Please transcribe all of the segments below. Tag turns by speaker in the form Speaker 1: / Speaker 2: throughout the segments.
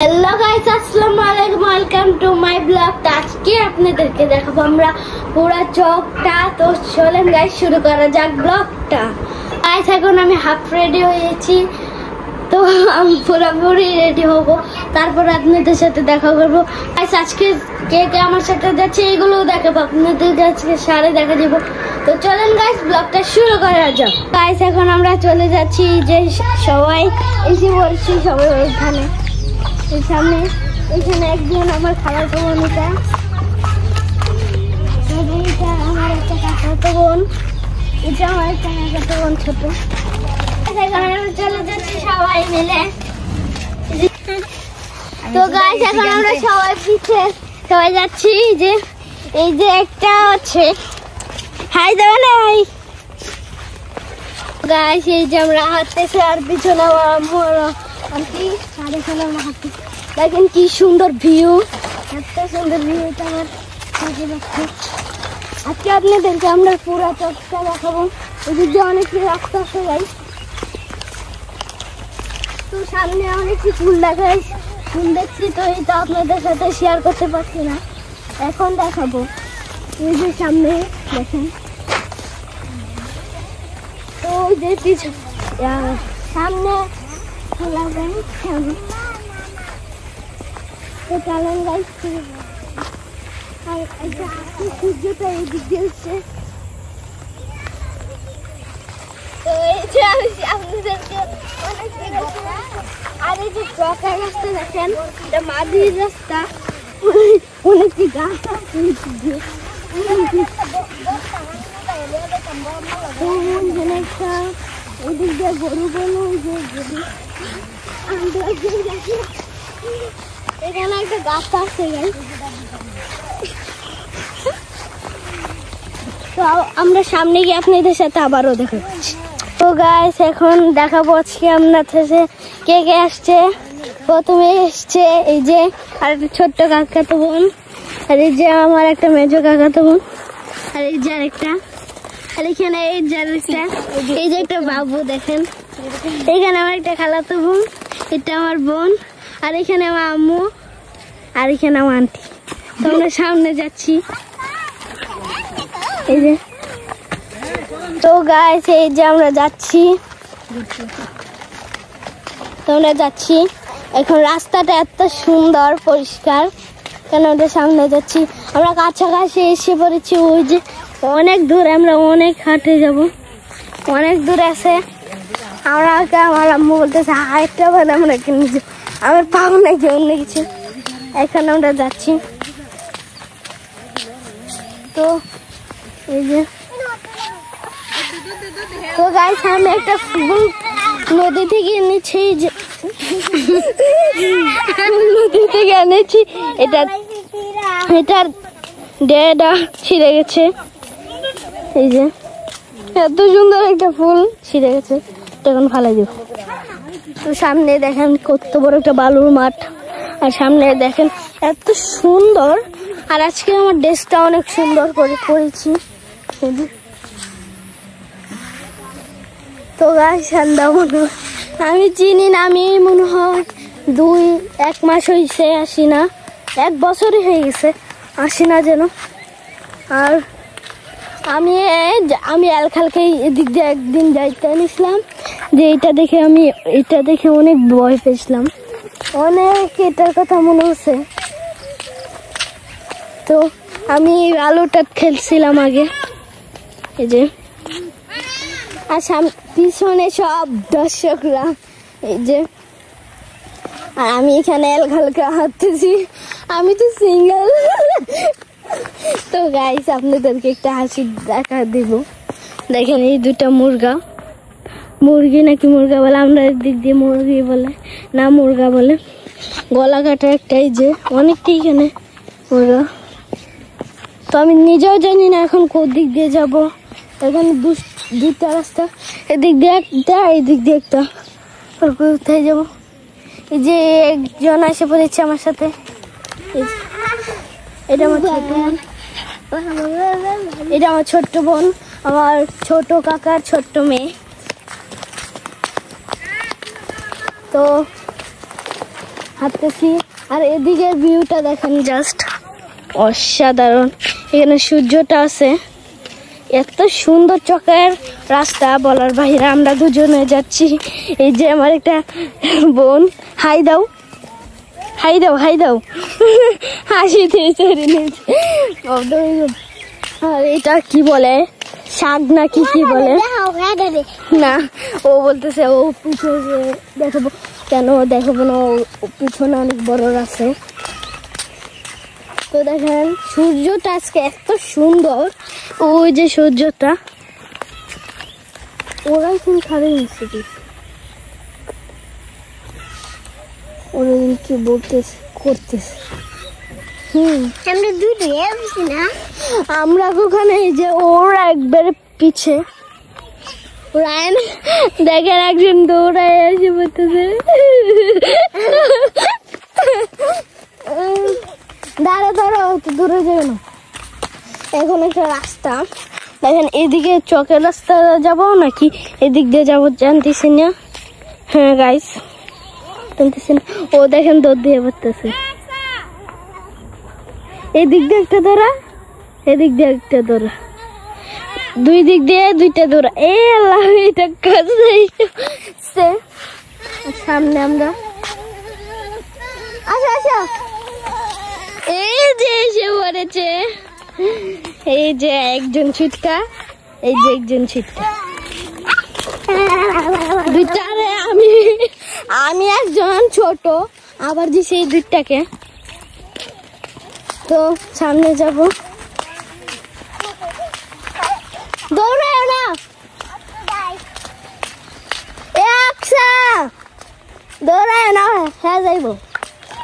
Speaker 1: Hello guys अस्सलाम वालेकुम welcome to my blog. आज के আপনাদেরকে দেখাবো আমরা পুরো চকটা। তো চলেন গাইস শুরু করা যাক ব্লগটা। গাইস এখন আমি হাফ রেডি হয়েছি, তো আমি পুরোপুরি রেডি হব, তারপর আপনাদের সাথে দেখা করব। গাইস আজকে কে কে আমার সাথে যাচ্ছে এগুলো দেখাবো আপনাদের, আজকে সারে দেখা দিব। তো চলেন গাইস ব্লগটা শুরু করা যাক। গাইস এখন আমরা চলে যাচ্ছি, যে সবাই এসে বলছি সবাই ওখানে সামনে। এখানে একজন আমার খালার বোন, এটা আমার একটা কাকাতো বোন, এটা আমার একটা কাকাতো বোন ছোট। চলে যাচ্ছি সবাই মিলে। তো গাইস এখন আমরা সবাই পিছে সবাই যাচ্ছি, যে এই যে একটা আছে হাই দেবে না হাই। গাইস এই যে আমরা হাঁটতেছি আর পিছনে আমার আম্মু আন্টি আর এখানে আমার হাঁটতে। দেখেন কি সুন্দর ভিউ, এত সুন্দর ভিউ। এটা আমার আজকে আপনাদেরকে আমরা পুরো চকটা দেখাবো। এদিকে অনেক রাস্তা আছে গাইস। তো সামনে অনেক ফুল দেখাই, ফুল দেখছি, তো এটা আপনাদের সাথে শেয়ার করতে পারছি না, এখন দেখাবো। এই যে সামনে দেখেন, তো ওই যে পিছনে সামনে লাগাই তো চলেন গাইস। আর সূর্যটা এই দিক দিয়ে উঠছে, তো এই যে আমি আপনাদেরকে অনেক দেখাচ্ছি। আর এই যে চকার রাস্তা দেখেন, এটা মাটির রাস্তা, অনেকটি গাছ আছে ওইদিক দিয়ে গরু বলো, এখানে একটা গাছ আছে গাইস। তো আমরা সামনে গিয়ে আপনাদের সাথে আবারও দেখা পাচ্ছি। তো গাইস এখন দেখাবো আজকে আপনার সাথে কে কে আসছে। প্রথমে এসছে এই যে আর একটা ছোট্ট কাকাতো বোন, আর এই যে আমার একটা মেজো কাকাতো বোন, আর এই যে আরেকটা, আর এখানে এই যে আরেকটা, এই যে একটা বাবু দেখেন। এখানে আমার একটা খালাতো বোন, এটা আমার বোন, আর এখানে আমার আম্মু, আর এখানে আমার আন্টি। তো আমরা সামনে যাচ্ছি এই যে। তো গাইস এই যে আমরা যাচ্ছি, তো আমরা যাচ্ছি এখন। রাস্তাটা এত সুন্দর পরিষ্কার, কেন ওদের সামনে যাচ্ছি আমরা, কাছাকাছি এসে পড়েছি। ওই যে অনেক দূর, আমরা অনেক হাঁটে যাব, অনেক দূর আছে। আমরা আমার আম্মু বলতেছে হাইটটা বলে আমরা কিনে আমার পাবো নাকি অন্য কিছু। এখন আমরা যাচ্ছি, তো এই যে। তো গাইস আমি একটা ফুল নদী থেকে এনেছি, যে নদী থেকে এনেছি, এটার ডেটা ছিঁড়ে গেছে। এই যে এত সুন্দর একটা ফুল ছিঁড়ে গেছে, এখন ফালাই দেব। তো সামনে দেখেন কত বড় একটা বালুর মাঠ, আর সামনে দেখেন এত সুন্দর। আর আজকে আমার ড্রেসটা অনেক সুন্দর করে পরেছি। তো গাইস আমি চিনি না, আমি মনে হয় 1 মাস হয়েছে আসি না, 1 বছরই হয়ে গেছে আসি না যেন। আর আমি এলখালকে এদিক দিয়ে একদিন যাইতে নিছিলাম, যে এটা দেখে অনেক ভয় পেয়েছিলাম, অনেক এটার কথা মনে হচ্ছে। তো আমি আলুটা খেলছিলাম আগে, এই যে। আর পিছনে সব দর্শকরা, এই যে। আর আমি এখানে এলখালকে হাঁটতেছি, আমি তো সিঙ্গেল। তো গাইস আপনাদেরকে একটা হাসি দেখা দিব। দেখেন এই দুটা মুরগি নাকি মুরগা বলে, আমরা দিক দিয়ে মুরগি বলে না মুরগা বলে। গলা কাটা একটা, এই যে অনেকটা এখানে মুরগা। তো আমি নিজেও জানি না এখন কোন দিক দিয়ে যাব। এখানে দুটা রাস্তা, এদিক দিয়ে একটা, এদিক দিয়ে একটা, কোথায় যাবো। এই যে একজন এসে পড়েছে আমার সাথে, এটা আমার ছোট বোন, এটা আমার ছোট্ট বোন, আমার ছোট কাকার ছোট্ট মেয়ে। তো হাঁটতেছি। আর এদিকের ভিউটা দেখেন, জাস্ট অসাধারণ। এখানে সূর্যটা আছে, এত সুন্দর চকের রাস্তা বলার বাইরে। আমরা দুজনে যাচ্ছি। এই যে আমার একটা বোন, হাই দাও, হাই দাও, হাই দাও। হাসি দিয়েছে। আর এটা কি বলে, শাক না কি কি বলে না, ও বলতেছে ও পিছনে দেখাবো। কেন দেখাবো না, পিছনে অনেক বড় আছে। তো দেখেন সূর্যটা আজকে এত সুন্দর, ওই যে সূর্যটা। ওরাই কিন্তু খাবে ইনস্টিটিউট, ওরা কি বলতেছে করতেছে। আমরা দুটো না, আমরা ওখানে এই যে ওরা একবারে পিছে। রায়ন দেখেন একজন দৌড়ায় এসে বলতেছে দাঁড়া দাঁড়া, তো দূরে যাবে না। এখন একটা রাস্তা দেখেন, এদিকে চকের রাস্তা যাবো নাকি এদিক দিয়ে যাবো জানতেছি না। হ্যাঁ গাইস, জানতেছি না। ও দেখেন দৌড় দিয়ে পড়তেছে। এদিক দিয়ে একটা দৌড়া, এদিক দিয়ে একটা দৌড়া, দুই দিক দিয়ে দুইটা দৌড়া। এ আল্লাহ, এটা কাছে সামনে আমরা। আচ্ছা আচ্ছা, এই যে এসে পড়েছে। এই যে একজন ছিটকা, এই যে একজন ছিটকা, দুইটারে আমি একজন ছোট, আবার দিছি এই দুইটাকে। তো সামনে যাব, দৌড়ায় না দৌড়ায় না, হ্যাঁ যাইব।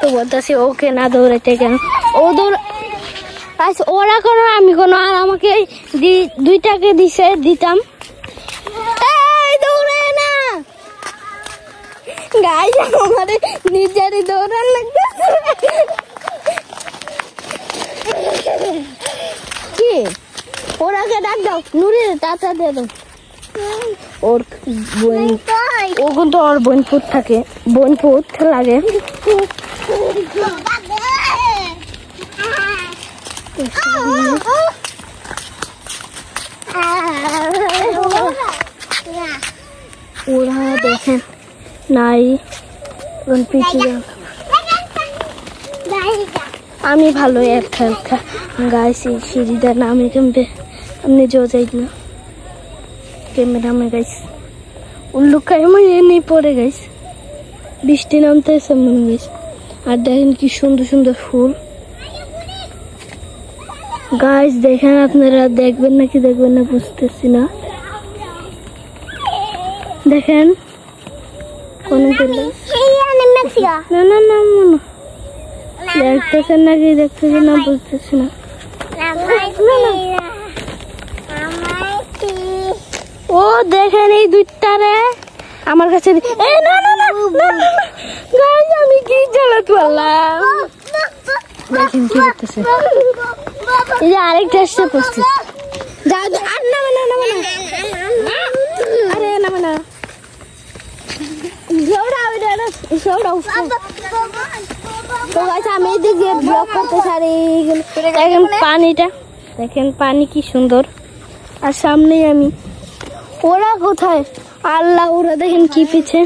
Speaker 1: তো বলতেছি ওকে না দৌড়াইতে, কেন ও দৌড়। আচ্ছা ওরা কোনো আমি কোনো, আর আমাকে দুইটাকে দিছে দিতাম। দৌড়ায় না গাইস, আমাদের নিজেরই দৌড়ান লাগবে। কি ওরাকে ডাক দাও, নুরি টাটা দিয়ে দাও। ওর বোন, ও কিন্তু ওর বোনপুর থাকে, বোনপুর লাগে। ওরা দেখেন নাই, আমি ভালো একটা গাইছি সিঁড়িটা নামে কেমবে আপনি যাও যাই না ক্যামেরা में गाइस उल्लू का ये नहीं पड़े गाइस, বৃষ্টি নামতেছে মনে গাইস। আর দেখেন কি সুন্দর সুন্দর ফুল গাইস। দেখেন আপনারা দেখবেন নাকি দেখবেন না বুঝতেছি না। দেখেন কোন না না না দেখতেছেন নাকি দেখতেছেন না বুঝতেছি না। ও দেখেন এই দুইটারে আমার কাছে, এই না না না গাইস, আমি কি জ্বালাতে পারলাম। দেখেন কি করতেছে, এই যে আরেকটা আসছে পড়ছে। যা আর না না না না, আরে না না জোড়া ওইটা জোড়া। তো গাইস আমি এদিক দিয়ে ব্লক করতে পারি। দেখেন পানিটা, দেখেন পানি কি সুন্দর। আর সামনেই আমি। ওরা কোথায় আল্লাহ, ওরা দেখেন কি পিছে।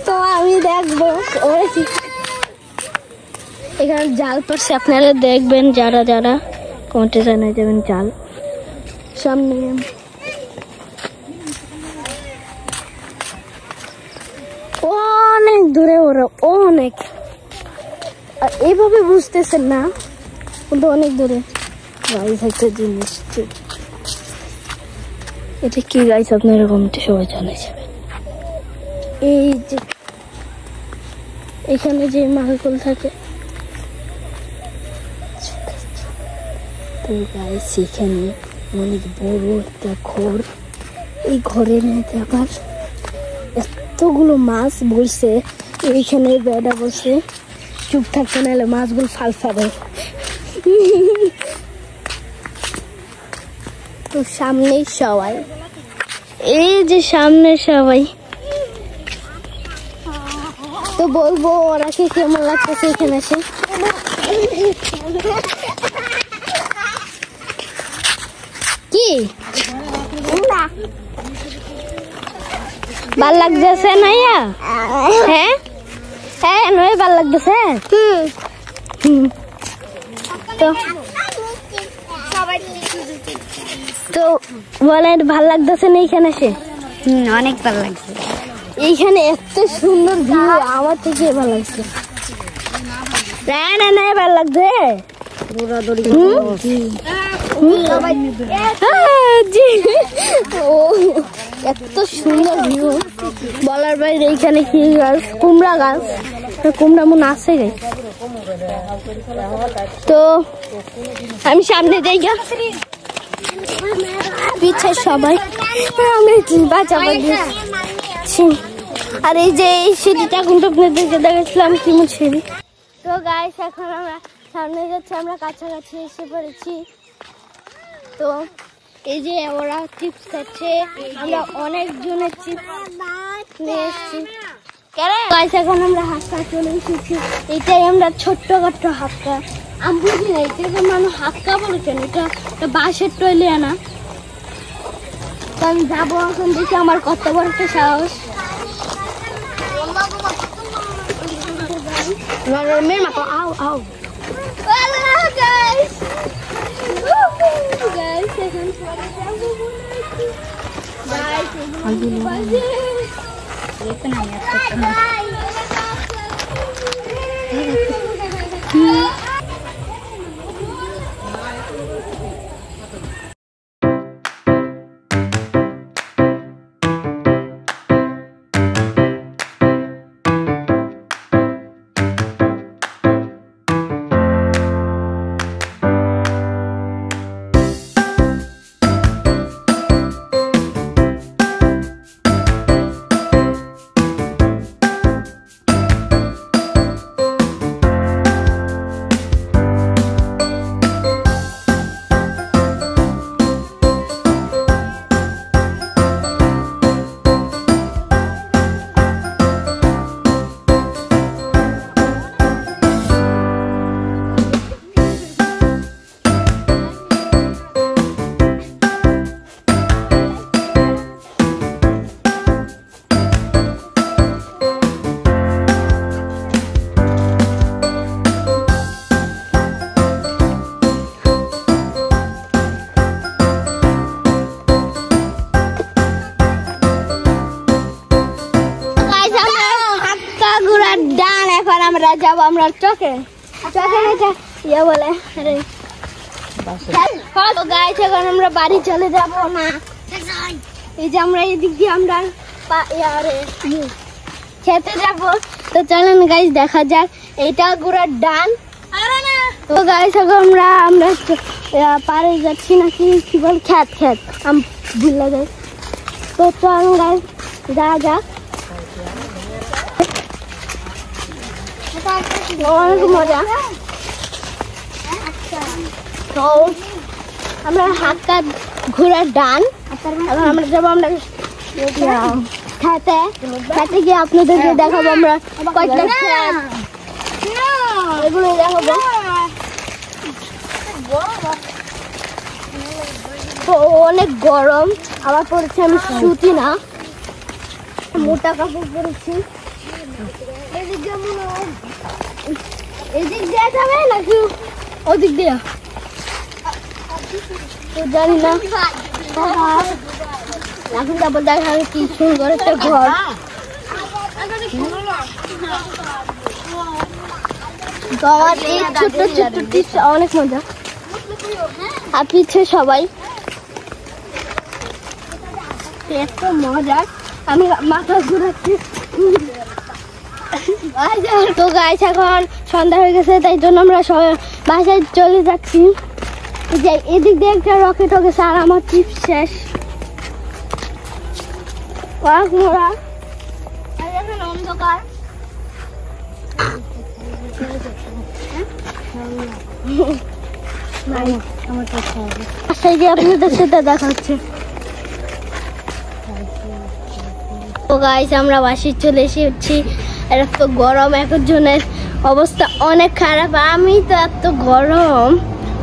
Speaker 1: তো আমি দেখবো ওরা কি। এখানে জাল পড়ছে, আপনারা দেখবেন যারা যারা কমেন্টে জানাই যাবেন জাল। সামনে অনেক দূরে ওরা, অনেক। আর এইভাবে বুঝতেছেন না কিন্তু অনেক দূরে। গাইস একটা জিনিস, এটা কি গাইস আপনারা কমেন্টে সবাই জানাই যাবেন। এই যে এখানে যে মালকল থাকে, তো গাইস এখানে অনেক বড় একটা ঘর। এই ঘরের মধ্যে আবার এতগুলো মাছ বসে, এইখানে বেড়া বসে। চুপ থাকতে নাহলে মাছগুলো ফাল ফাবে। তো সামনেই সবাই, এই যে সামনে সবাই। তো বলবো ওরা কি কেমন লাগতেছে এখানে এসে। কি ভাল লাগতেছে নাইয়া? হ্যাঁ হ্যাঁ নয় ভাল লাগতেছে। তো তো বলেন ভাল লাগতেছে না এখানে এসে?
Speaker 2: অনেক ভালো লাগছে।
Speaker 1: এইখানে এত সুন্দর ভিউ, আমার থেকে ভালো লাগছে। না না ভালো লাগছে। এত সুন্দর ভিউ বলার বাইরে। এইখানে কি গাছ? কুমড়া গাছ। কুমড়া মনে আছে রে। তো আমি সামনে যাই, পিছে সবাই আমি বাঁচাবার দিচ্ছি। আর এই যে এই সিঁড়িটা কিন্তু আপনাদেরকে দেখাচ্ছিলাম কেমন সিঁড়ি। তো গাইস এখন আমরা সামনে যাচ্ছি, আমরা কাছাকাছি এসে পড়েছি। তো এই যে ওরা চিপস খাচ্ছে, আমরা অনেকজনের চিপস নিয়ে এসেছি। গাইস এখন আমরা হাক্কা চলে এসেছি। এটাই আমরা ছোট্ট খাট্ট হাক্কা। আমি বুঝি না এটাকে মানুষ হাক্কা বলে কেন, এটা বাঁশের টয়লে না। তো আমি যাবো এখন, দেখি আমার কত বড় একটা সাহস। মেয়ের মতো আও আও গাইস। গাইস এখন আমরা যাবো আমরা চকে ইয়ে বলে। গাইস এখন আমরা বাড়ি চলে যাব না। এই যে আমরা এদিক দিয়ে আমরা খেতে যাব। তো চলেন গাইস দেখা যাক। এটা গুড়ার ডান। তো গাইস এখন আমরা পারে যাচ্ছি নাকি কি বল খেত আমি ভুলে যাই। তো চলেন গাইস যাওয়া যাক। অনেক মজা। তো আমরা হাক্কা ঘোড়ার ডান। এখন আমরা যাবো আমরা খেতে গিয়ে আপনাদেরকে দেখাবো আমরা কয়েকটা খেত, এগুলো দেখাবো। তো অনেক গরম, আবার পড়েছি আমি সুতি না, মোটা কাপড় পরেছি। এদিক দিয়ে যাবে নাকি ওদিক দিয়ে তো জানি না। এখন তারপর দেখা কি সুন্দর একটা ঘর। এই ছোট্ট ছোট্ট টিপস অনেক মজা। আর পিছিয়ে সবাই এত মজা, আমি মাথা ঘুরাচ্ছি। তো গাইস এখন সন্ধ্যা হয়ে গেছে, তাই জন্য আমরা সবাই বাসায় চলে যাচ্ছি। যে এদিক দিয়ে একটা রকেট গেছে আর আমার চিপস শেষ। অন্ধকার আপনাদের সাথে দেখা হচ্ছে। তো গাইস আমরা বাসায় চলে এসেছি। এটা তো গরম, একজনের অবস্থা অনেক খারাপ। আমি তো এত গরম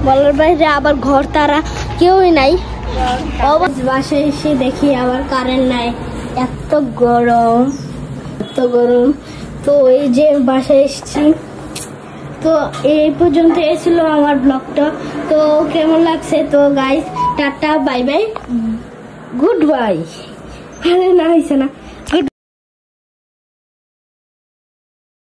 Speaker 1: বলার বাইরে, আবার ঘর তারা কেউই নাই। বাসায় এসে দেখি আবার কারেন্ট নাই, এত গরম এত গরম। তো এই যে বাসায় এসেছি, তো এই পর্যন্ত এসেছিল আমার ব্লগটা। তো কেমন লাগছে? তো guys tata bye bye good bye. আরে না হয়েছে না।